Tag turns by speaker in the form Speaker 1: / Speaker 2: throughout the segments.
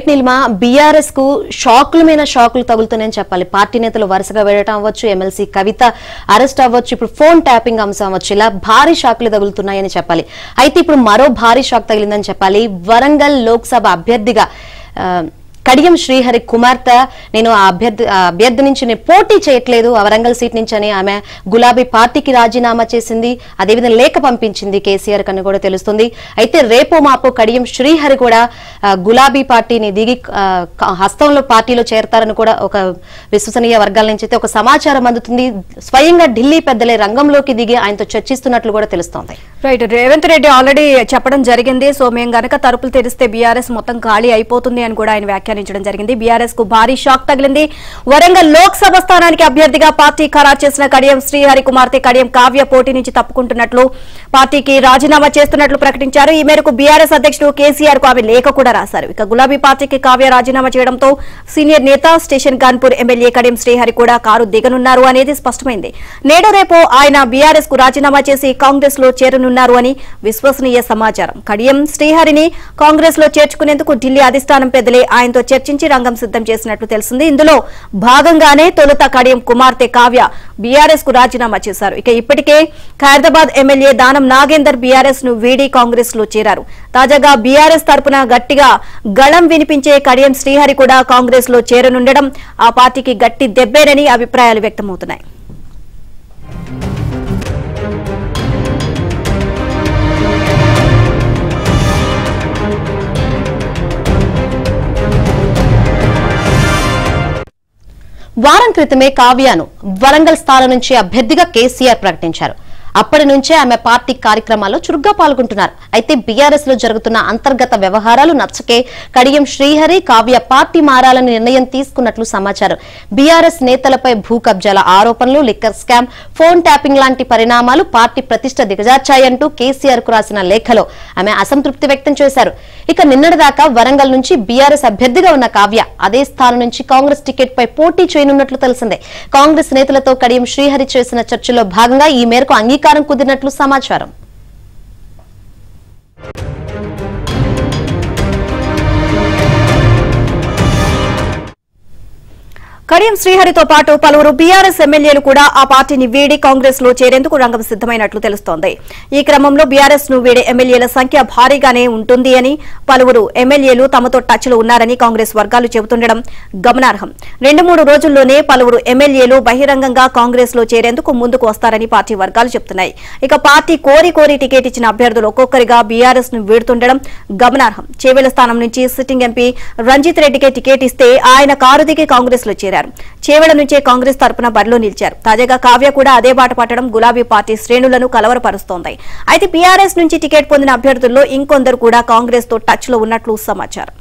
Speaker 1: Right నిల్మా BRS కు షాకుల మీద షాకులు తగులుతున్నాయని చెప్పాలి. పార్టీ నేతలు వరుసగా వెళ్ళటం అవ్వచ్చు, ఎమ్మెల్సీ కవిత అరెస్ట్ అవ్వచ్చు, ఇప్పుడు ఫోన్ ట్యాపింగ్ అంశం అవ్వచ్చు, ఇలా భారీ షాకులు తగులుతున్నాయని చెప్పాలి. అయితే ఇప్పుడు మరో భారీ షాక్ తగిలిందని చెప్పాలి. వరంగల్ లోక్సభ అభ్యర్థిగా కడియం శ్రీహరి కుమార్తె నేను అభ్యర్థి నుంచి నేను పోటీ చేయట్లేదు వరంగల్ సీట్ నుంచి అని ఆమె గులాబీ పార్టీకి రాజీనామా చేసింది. అదేవిధంగా లేఖ పంపించింది కేసీఆర్ కని కూడా తెలుస్తుంది. అయితే రేపో మాపో కడియం శ్రీహరి కూడా గులాబీ పార్టీని దిగి హస్తంలో పార్టీలో చేరతారని కూడా ఒక విశ్వసనీయ వర్గాల నుంచి అయితే ఒక సమాచారం అందుతుంది. స్వయంగా ఢిల్లీ పెద్దలే రంగంలోకి దిగి ఆయనతో చర్చిస్తున్నట్లు కూడా తెలుస్తోంది.
Speaker 2: రైట్, రేవంత్ రెడ్డి ఆల్రెడీ చెప్పడం జరిగింది. సో మేము గనక తలుపులు తెరిస్తే బీఆర్ఎస్ మొత్తం ఖాళీ అయిపోతుంది అని కూడా ఆయన వ్యాఖ్యానించడం జరిగింది. బీఆర్ఎస్ కు భారీ షాక్ తగిలింది. వరంగల్ లోక్సభ స్థానానికి అభ్యర్థిగా పార్టీ ఖరారు చేసిన కడియం శ్రీహరి కుమార్తె కడియం కావ్య పోటీ నుంచి తప్పుకుంటున్నట్లు, పార్టీకి రాజీనామా చేస్తున్నట్లు ప్రకటించారు. ఈ మేరకు బీఆర్ఎస్ అధ్యక్షుడు కేసీఆర్ కు ఆమె లేఖ కూడా రాశారు. ఇక గులాబీ పార్టీకి కావ్య రాజీనామా చేయడంతో సీనియర్ నేత స్టేషన్ కాన్పూర్ ఎమ్మెల్యే కడియం శ్రీహరి కూడా కారు దిగనున్నారు అనేది స్పష్టమైంది. నేడు రేపు ఆయన బీఆర్ఎస్ కు రాజీనామా చేసి కాంగ్రెస్ లో చేరనున్నారు అని విశ్వసనీయ సమాచారం. కడియం శ్రీహరిని కాంగ్రెస్ లో చేర్చుకునేందుకు ఢిల్లీ అధిష్టానం పెద్దలే ఆయనతో చర్చించి రంగం సిద్ధం చేసినట్లు తెలిసింది. ఇందులో భాగంగానే తొలుత కడియం కుమార్తె కావ్య బీఆర్ఎస్ కు రాజీనామా చేశారు. ఇక ఇప్పటికే ఖైరదాబాద్ ఎమ్మెల్యే దానం నాగేందర్ బీఆర్ఎస్ ను వీడి కాంగ్రెస్ లో చేరారు. తాజాగా బీఆర్ఎస్ తరపున గట్టిగా గళం వినిపించే కడియం శ్రీహరి కూడా కాంగ్రెస్ లో చేరనుండడం ఆ పార్టీకి గట్టి దెబ్బేనని అభిప్రాయాలు వ్యక్తమవుతున్నాయి.
Speaker 1: వారం క్రితమే కావ్యను వరంగల్ స్థానం నుంచి అభ్యర్థిగా కేసీఆర్ ప్రకటించారు. అప్పటి నుంచే ఆమె పార్టీ కార్యక్రమాల్లో చురుగ్గా పాల్గొంటున్నారు. అయితే బీఆర్ఎస్ లో జరుగుతున్న అంతర్గత వ్యవహారాలు నచ్చకే కడియం శ్రీహరి కావ్య పార్టీ మారాలని నిర్ణయం తీసుకున్నట్లు సమాచారం. బీఆర్ఎస్ నేతలపై భూ కబ్జాల ఆరోపణలు, లిక్కర్ స్కామ్, ఫోన్ ట్యాపింగ్ లాంటి పరిణామాలు పార్టీ ప్రతిష్ట దిగజార్చాయంటూ కేసీఆర్ కు రాసిన లేఖలో ఆమె అసంతృప్తి వ్యక్తం చేశారు. ఇక నిన్నటిదాకా వరంగల్ నుంచి బీఆర్ఎస్ అభ్యర్థిగా ఉన్న కావ్య అదే స్థానం నుంచి కాంగ్రెస్ టికెట్ పై పోటీ చేయనున్నట్లు తెలిసిందే. కాంగ్రెస్ నేతలతో కడియం శ్రీహరి చేసిన చర్చలో భాగంగా ఈ మేరకు అంగీకారం కుదిరినట్లు సమాచారం.
Speaker 2: కడియం శ్రీహరితో పాటు పలువురు బీఆర్ఎస్ ఎమ్మెల్యేలు కూడా ఆ పార్టీని వీడి కాంగ్రెస్ లో చేరేందుకు రంగం సిద్దమైనట్లు తెలుస్తోంది. ఈ క్రమంలో బీఆర్ఎస్ ను వీడే ఎమ్మెల్యేల సంఖ్య భారీగానే ఉంటుంది అని పలువురు ఎమ్మెల్యేలు తమతో టచ్ లో ఉన్నారని కాంగ్రెస్ వర్గాలు చెబుతుండడం గమనార్హం. 2-3 రోజుల్లోనే పలువురు ఎమ్మెల్యేలు బహిరంగంగా కాంగ్రెస్ లో చేరేందుకు ముందుకు వస్తారని పార్టీ వర్గాలు చెబుతున్నాయి. ఇక పార్టీ కోరి టికెట్ ఇచ్చిన అభ్యర్థులు ఒక్కొక్కరిగా బీఆర్ఎస్ ను వీడుతుండడం గమనార్హం. చేవెళ్ల స్థానం నుంచి సిట్టింగ్ ఎంపీ రంజిత్ రెడ్డికి టికెట్ ఇస్తే ఆయన కారు దిగి కాంగ్రెస్ లో చేరారు. చేవెళ్ల నుంచే కాంగ్రెస్ తరపున బరిలో నిలిచారు. తాజాగా కావ్య కూడా అదే బాట పట్టడం గులాబీ పార్టీ శ్రేణులను కలవరపరుస్తోంది. అయితే బీఆర్ఎస్ నుంచి టికెట్ పొందిన అభ్యర్థుల్లో ఇంకొందరు కూడా కాంగ్రెస్ తో టచ్ లో ఉన్నట్లు సమాచారం.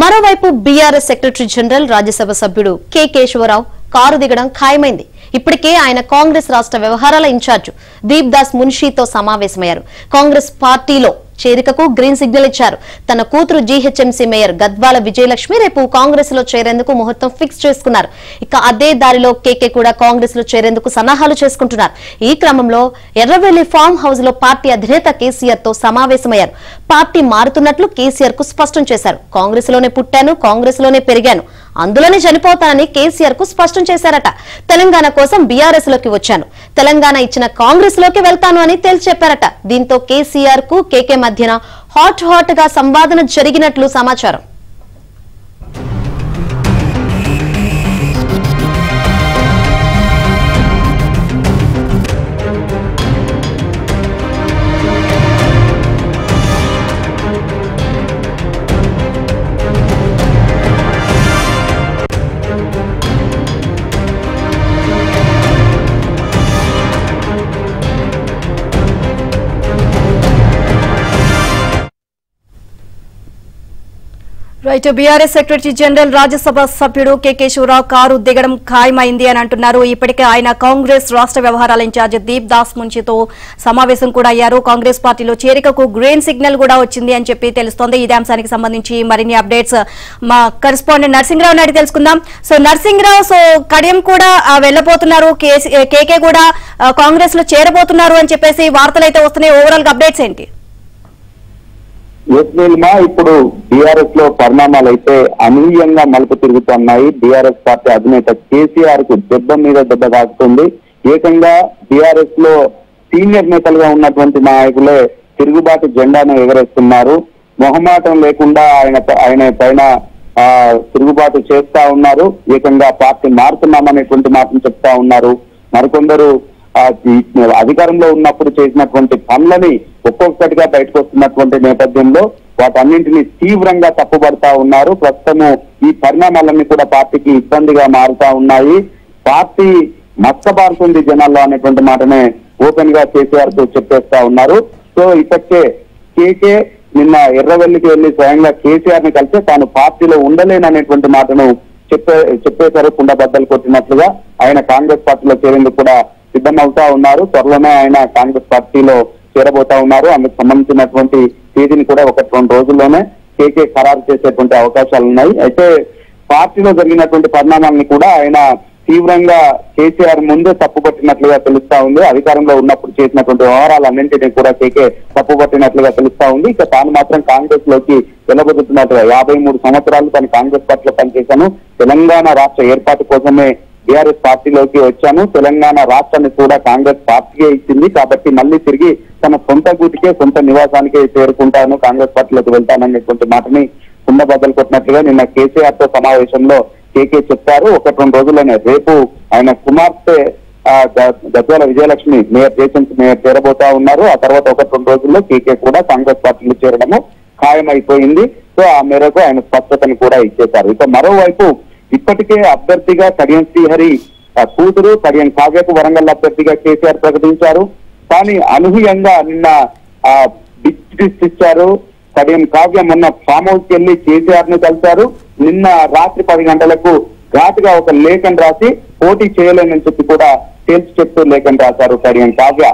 Speaker 1: మరోవైపు బీఆర్ఎస్ సెక్రటరీ జనరల్ రాజ్యసభ సభ్యుడు కె కేశవరావు కారు దిగడం ఖాయమైంది. ఇప్పటికే ఆయన కాంగ్రెస్ రాష్ట్ర వ్యవహారాల ఇన్ఛార్జ్ దీప్ దాస్ మున్షీతో సమావేశమయ్యారు. కాంగ్రెస్ పార్టీలో చేరికకు గ్రీన్ సిగ్నల్ ఇచ్చారు. తన కూతురు జీహెచ్ఎంసీ మేయర్ గద్వాల విజయలక్ష్మి రేపు కాంగ్రెస్ లో చేరేందుకు ముహూర్తం ఫిక్స్ చేసుకున్నారు. ఇక అదే దారిలో కేకే కూడా కాంగ్రెస్ లో చేరేందుకు సన్నాహాలు చేసుకుంటున్నారు. ఈ క్రమంలో ఎర్రవెల్లి ఫామ్ హౌస్ లో పార్టీ అధినేత కేసీఆర్ తో సమావేశమయ్యారు. పార్టీ మారుతున్నట్లు కేసీఆర్ కు స్పష్టం చేశారు. కాంగ్రెస్ లోనే పుట్టాను, కాంగ్రెస్ లోనే పెరిగాను, అందులోనే చనిపోతానని కేసీఆర్ కు స్పష్టం చేశారట. తెలంగాణ కోసం బీఆర్ఎస్ లోకి వచ్చాను, తెలంగాణ ఇచ్చిన కాంగ్రెస్ లోకి వెళ్తాను అని తేల్చి చెప్పారట. దీంతో కేసీఆర్ కు కేకే మధ్యన హాట్ గా సంవాదన జరిగినట్లు సమాచారం.
Speaker 2: Right. BRS secretary general Rajya Sabha సభ్యుడు కేకేశ్వరరావు కారు దిగడం ఖాయమైంది అని అంటున్నారు. ఇప్పటికే ఆయన కాంగ్రెస్ రాష్ట్ర వ్యవహారాల ఇన్ఛార్జ్ దీప్ దాస్ మున్షితో సమావేశం కూడా అయ్యారు. కాంగ్రెస్ పార్టీలో చేరికకు గ్రీన్ సిగ్నల్ కూడా వచ్చింది అని చెప్పి తెలుస్తోంది. ఇదే అంశానికి సంబంధించి మరిన్ని అప్డేట్స్ మా కరెస్పాండెంట్ నరసింహరావు నాయుడు తెలుసుకుందాం. సో నరసింహరావు, సో కడియం కూడా వెళ్లబోతున్నారు, కేకే కూడా కాంగ్రెస్ లో చేరబోతున్నారు అని చెప్పేసి వార్తలు అయితే వస్తున్నాయి. ఓవరాల్ గా అప్డేట్స్ ఏంటి?
Speaker 3: ఇప్పుడు బీఆర్ఎస్ లో పరిణామాలు అయితే అనూహ్యంగా మలుపు తిరుగుతున్నాయి. బీఆర్ఎస్ పార్టీ అధినేత కేసీఆర్ కు దెబ్బ మీద దెబ్బ తాకుతుంది. ఏకంగా బీఆర్ఎస్ లో సీనియర్ నేతలుగా ఉన్నటువంటి నాయకులే తిరుగుబాటు జెండాను ఎగరేస్తున్నారు. మొహమాటం లేకుండా ఆయన పైన తిరుగుబాటు చేస్తా ఉన్నారు. ఏకంగా పార్టీ మారుతున్నామనేటువంటి మాటను చెప్తా ఉన్నారు. మరికొందరు అధికారంలో ఉన్నప్పుడు చేసినటువంటి పనులని ఒక్కొక్కటిగా బయటకు వస్తున్నటువంటి నేపథ్యంలో వాటన్నింటినీ తీవ్రంగా తప్పుపడతా ఉన్నారు. ప్రస్తుతము ఈ పరిణామాలన్నీ కూడా పార్టీకి ఇబ్బందిగా మారుతా ఉన్నాయి. పార్టీ మచ్చబారుతుంది జనాల్లో అనేటువంటి మాటనే ఓపెన్ గా కేసీఆర్ తో చెప్పేస్తా ఉన్నారు. సో ఇప్పటికే కేకే నిన్న ఎర్రవెల్లికి వెళ్లి స్వయంగా కేసీఆర్ ని కలిసి తాను పార్టీలో ఉండలేననేటువంటి మాటను చెప్పేశారు. కుండబద్దలు కొట్టినట్లుగా ఆయన కాంగ్రెస్ పార్టీలో చేరేందుకు కూడా సిద్ధమవుతా ఉన్నారు. త్వరలోనే ఆయన కాంగ్రెస్ పార్టీలో చేరబోతా ఉన్నారు. అందుకు సంబంధించినటువంటి తేదీని కూడా 1-2 రోజుల్లోనే కేకే ఖరారు చేసేటువంటి అవకాశాలు ఉన్నాయి. అయితే పార్టీలో జరిగినటువంటి పరిణామాలను కూడా ఆయన తీవ్రంగా కేసీఆర్ ముందే తప్పుపట్టినట్లుగా తెలుస్తా ఉంది. అధికారంలో ఉన్నప్పుడు చేసినటువంటి వ్యవహారాలన్నింటినీ కూడా కేకే తప్పుపట్టినట్లుగా తెలుస్తా ఉంది. ఇక తాను మాత్రం కాంగ్రెస్ లోకి వెళ్ళబోతున్నట్లుగా 53 సంవత్సరాలు తను కాంగ్రెస్ పార్టీలో పనిచేశాను. తెలంగాణ రాష్ట్ర ఏర్పాటు కోసమే బీఆర్ఎస్ పార్టీలోకి వచ్చాను. తెలంగాణ రాష్ట్రాన్ని కూడా కాంగ్రెస్ పార్టీకే ఇచ్చింది. కాబట్టి మళ్ళీ తిరిగి తన సొంత గూటికే, సొంత నివాసానికే చేరుకుంటాను, కాంగ్రెస్ పార్టీలోకి వెళ్తాననేటువంటి మాటని కుండబద్దలు కొట్టినట్లుగా నిన్న కేసీఆర్ తో సమావేశంలో కేకే చెప్పారు. 1-2 రోజుల్లోనే రేపు ఆయన కుమార్తె గద్వాల విజయలక్ష్మి మేయర్ చేరబోతా ఉన్నారు. ఆ తర్వాత 1-2 రోజుల్లో కేకే కూడా కాంగ్రెస్ పార్టీలో చేరడము ఖాయమైపోయింది. సో ఆ మేరకు ఆయన స్పష్టతను కూడా ఇచ్చేశారు. ఇక మరోవైపు ఇప్పటికే అభ్యర్థిగా కడియం శ్రీహరి కూతురు కడియం కావ్యకు వరంగల్ అభ్యర్థిగా కేసీఆర్ ప్రకటించారు. కానీ అనూహ్యంగా నిన్న డిస్ట్రిక్ట్ ఇచ్చారు. కడియం కావ్య మొన్న ఫామ్ హౌస్ కి వెళ్లి కేసీఆర్ ని కలిశారు. నిన్న రాత్రి 10 గంటలకు ఘాటుగా ఒక లేఖను రాసి పోటీ చేయలేనని చెప్పి కూడా తేల్చి చెప్తూ లేఖను రాశారు కడియం కావ్య.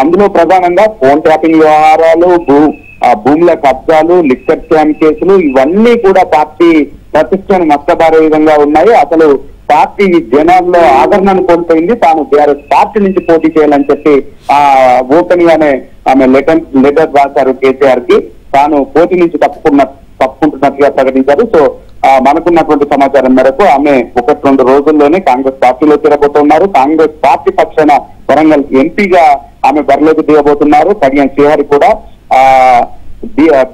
Speaker 3: అందులో ప్రధానంగా ఫోన్ ట్రాపింగ్ వ్యవహారాలు, భూముల కబ్జాలు, లిక్కర్ స్కామ్ కేసులు ఇవన్నీ కూడా పార్టీ ప్రతిష్టను మచ్చబారే విధంగా ఉన్నాయి. అసలు పార్టీ జనాల్లో ఆదరణను కోల్పోయింది. తాను బీఆర్ఎస్ పార్టీ నుంచి పోటీ చేయాలని చెప్పి ఓపెన్ గానే ఆమె లెటర్ రాశారు కేసీఆర్ కి. తాను పోటీ నుంచి తప్పుకుంటున్నట్లుగా ప్రకటించారు. సో మనకున్నటువంటి సమాచారం మేరకు ఆమె 1-2 రోజుల్లోనే కాంగ్రెస్ పార్టీలో చేరబోతున్నారు. కాంగ్రెస్ పార్టీ పక్షాన వరంగల్ ఎంపీగా ఆమె బరిలోకి దిగబోతున్నారు. కడియం శ్రీహరి కూడా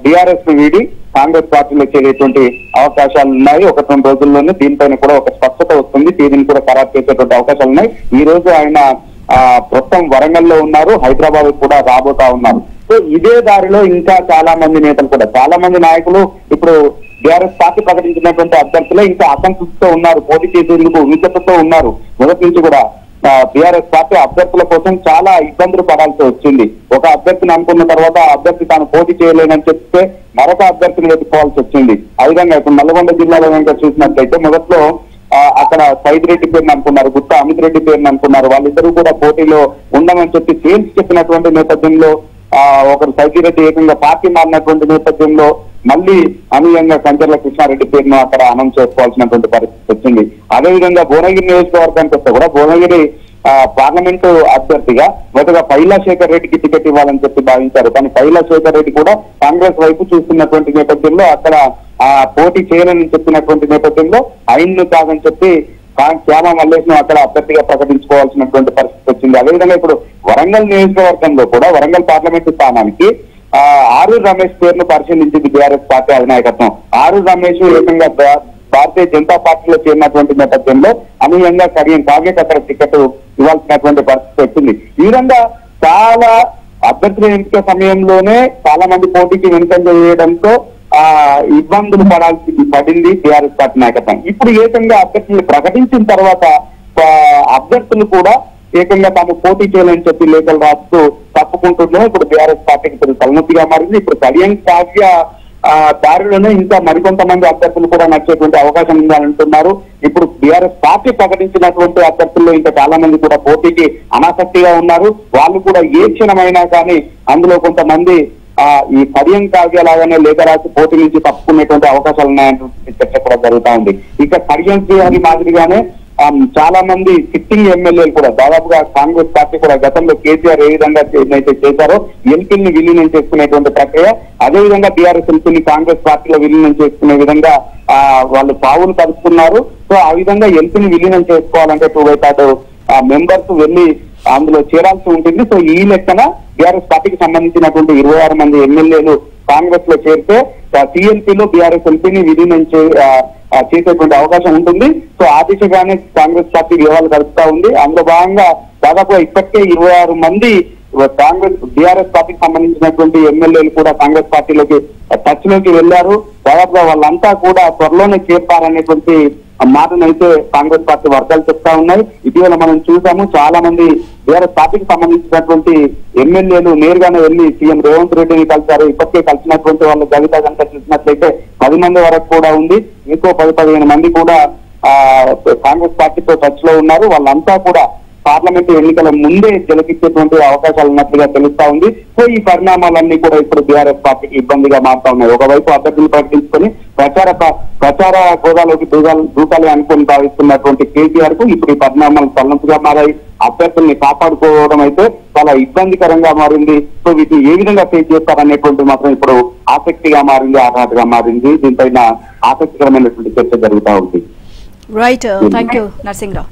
Speaker 3: బీఆర్ఎస్ ను వీడి కాంగ్రెస్ పార్టీలో చేరేటువంటి అవకాశాలు ఉన్నాయి. 1-2 రోజుల్లోనే దీనిపైన కూడా ఒక స్పష్టత వస్తుంది. తేదీని కూడా ఖరారు చేసేటువంటి అవకాశాలు ఉన్నాయి. ఈ రోజు ఆయన ప్రస్తుతం వరంగల్లో ఉన్నారు, హైదరాబాద్ కూడా రాబోతా ఉన్నారు. సో ఇదే దారిలో ఇంకా చాలా మంది నేతలు కూడా, చాలా మంది నాయకులు ఇప్పుడు బీఆర్ఎస్ పార్టీ ప్రకటించినటువంటి అభ్యర్థులే ఇంకా అసంతృప్తితో ఉన్నారు, పోటీ చేసేందుకు విముఖతతో ఉన్నారు. మొదటి నుంచి కూడా బీఆర్ఎస్ పార్టీ అభ్యర్థుల కోసం చాలా ఇబ్బందులు పడాల్సి వచ్చింది. ఒక అభ్యర్థిని అనుకున్న తర్వాత ఆ అభ్యర్థి తాను పోటీ చేయలేనని చెప్తే మరొక అభ్యర్థిని వెతుక్కోవాల్సి వచ్చింది. ఆ విధంగా ఇప్పుడు నల్గొండ జిల్లాలో కనుక చూసినట్లయితే మొదట్లో అక్కడ సైద్ రెడ్డి పేరుని అనుకున్నారు, గుత్తా అమిత్ రెడ్డి పేరుని అనుకున్నారు. వాళ్ళిద్దరూ కూడా పోటీలో ఉండమని చెప్పి తేల్చి చెప్పినటువంటి నేపథ్యంలో ఒకరు సైదిరెడ్డి ఏకంగా పార్టీ మారినటువంటి నేపథ్యంలో మళ్ళీ అనూహ్యంగా కంచర్ల కృష్ణారెడ్డి పేరును అక్కడ అనౌన్స్ చేసుకోవాల్సినటువంటి పరిస్థితి వచ్చింది. అదేవిధంగా భువనగిరి నియోజకవర్గానికి వస్తే కూడా భువనగిరి పార్లమెంటు అభ్యర్థిగా మొదటగా పైలా శేఖర్ రెడ్డికి టికెట్ ఇవ్వాలని చెప్పి భావించారు. కానీ పైలా శేఖర్ రెడ్డి కూడా కాంగ్రెస్ వైపు చూస్తున్నటువంటి నేపథ్యంలో అక్కడ పోటీ చేయాలని చెప్పినటువంటి నేపథ్యంలో ఆయన్ను కాదని చెప్పి శ్యామ మల్లేష్ ను అక్కడ అభ్యర్థిగా ప్రకటించుకోవాల్సినటువంటి పరిస్థితి వచ్చింది. అదేవిధంగా ఇప్పుడు వరంగల్ నియోజకవర్గంలో కూడా వరంగల్ పార్లమెంటు స్థానానికి ఆరూరు రమేష్ పేరును పరిశీలించింది బీఆర్ఎస్ పార్టీ అధినాయకత్వం. ఆరూరు రమేష్ ఏకంగా భారతీయ జనతా పార్టీలో చేరినటువంటి నేపథ్యంలో అనూహ్యంగా కడియం కావ్యకు అక్కడ టికెట్ ఇవ్వాల్సినటువంటి పరిస్థితి వచ్చింది. ఈ విధంగా చాలా అభ్యర్థుల ఎంపిక సమయంలోనే చాలా మంది పోటీకి వెనుకంజ చేయడంతో ఇబ్బందులు పడింది టీఆర్ఎస్ పార్టీ నాయకత్వం. ఇప్పుడు ఏకంగా అభ్యర్థులు ప్రకటించిన తర్వాత అభ్యర్థులు కూడా ఏకంగా తాము పోటీ చేయాలని చెప్పి లేఖలు రాస్తూ తప్పుకుంటున్నాం. ఇప్పుడు టీఆర్ఎస్ పార్టీకి తలనొప్పిగా మారింది. ఇప్పుడు కడియం కావ్య దారిలోనే ఇంకా మరికొంతమంది అభ్యర్థులు కూడా నచ్చేటువంటి అవకాశం ఉందని అంటున్నారు. ఇప్పుడు బీఆర్ఎస్ పార్టీ ప్రకటించినటువంటి అభ్యర్థుల్లో ఇంకా చాలా మంది కూడా పోటీకి అనాసక్తిగా ఉన్నారు. వాళ్ళు కూడా ఏ క్షణమైనా కానీ అందులో కొంతమంది ఈ కడియం కావ్యలాగానే లేఖ రాసి పోటీ నుంచి తప్పుకునేటువంటి అవకాశాలు ఉన్నాయనేటువంటి చర్చ కూడా జరుగుతా ఉంది. ఇక కడియం శ్రీహరి మాదిరిగానే చాలా మంది సిట్టింగ్ ఎమ్మెల్యేలు కూడా దాదాపుగా కాంగ్రెస్ పార్టీ కూడా గతంలో కేసీఆర్ ఏ విధంగా అయితే చేశారో ఎంపీని విలీనం చేసుకునేటువంటి ప్రక్రియ, అదే విధంగా బీఆర్ఎస్ ఎంపీని కాంగ్రెస్ పార్టీలో విలీనం చేసుకునే విధంగా వాళ్ళు పావులు కలుపుతున్నారు. సో ఆ విధంగా ఎంపీని విలీనం చేసుకోవాలంటే 2/3 మెంబర్స్ వెళ్లి అందులో చేరాల్సి ఉంటుంది. సో ఈ లెక్కన బీఆర్ఎస్ పార్టీకి సంబంధించినటువంటి 26 మంది ఎమ్మెల్యేలు కాంగ్రెస్ లో చేరితే సిఎల్పీలో బీఆర్ఎస్ ఎంపీని విలీనం చేసేటువంటి అవకాశం ఉంటుంది. సో ఆ దిశగానే కాంగ్రెస్ పార్టీ వ్యూహాలు కలుపుతా ఉంది. అందులో భాగంగా దాదాపుగా ఇప్పటికే 26 మంది కాంగ్రెస్ బీఆర్ఎస్ పార్టీకి సంబంధించినటువంటి ఎమ్మెల్యేలు కూడా కాంగ్రెస్ పార్టీలోకి టచ్ లోకి వెళ్లారు. దాదాపుగా వాళ్ళంతా కూడా త్వరలోనే చేరుతారనేటువంటి మాటనైతే కాంగ్రెస్ పార్టీ వర్గాలు చెప్తా ఉన్నాయి. ఇటీవల మనం చూసాము, చాలా మంది బీఆర్ఎస్ పార్టీకి సంబంధించినటువంటి ఎమ్మెల్యేలు నేరుగానే వెళ్లి సీఎం రేవంత్ రెడ్డిని కలిశారు. ఇప్పటికే కలిసినటువంటి వాళ్ళ జాబితా కనుక చూసినట్లయితే 10 మంది వరకు కూడా ఉంది. ఇంకో 10-15 మంది కూడా కాంగ్రెస్ పార్టీతో టచ్ లో ఉన్నారు. వాళ్ళంతా కూడా పార్లమెంటు ఎన్నికల ముందే గెలిపించేటువంటి అవకాశాలు ఉన్నట్లుగా తెలుస్తా ఉంది. సో ఈ పరిణామాలన్నీ కూడా ఇప్పుడు బీఆర్ఎస్ పార్టీకి ఇబ్బందిగా మారుతా ఉన్నాయి. ఒకవైపు అభ్యర్థులు ప్రకటించుకొని ప్రచార హోదాలోకి దూకాలి అనుకుని భావిస్తున్నటువంటి కేసీఆర్ కు ఇప్పుడు ఈ పరిణామాలు తలనొప్పిగా మారాయి. అభ్యర్థుల్ని కాపాడుకోవడం అయితే చాలా ఇబ్బందికరంగా మారింది. సో వీటిని ఏ విధంగా ఫేస్ చేస్తారనేటువంటి మాత్రం ఇప్పుడు ఆసక్తిగా మారింది, ఆఘాతగా మారింది. దీనిపైన ఆసక్తికరమైనటువంటి చర్చ జరుగుతూ ఉంది.
Speaker 2: Right, thank you Narasimharao.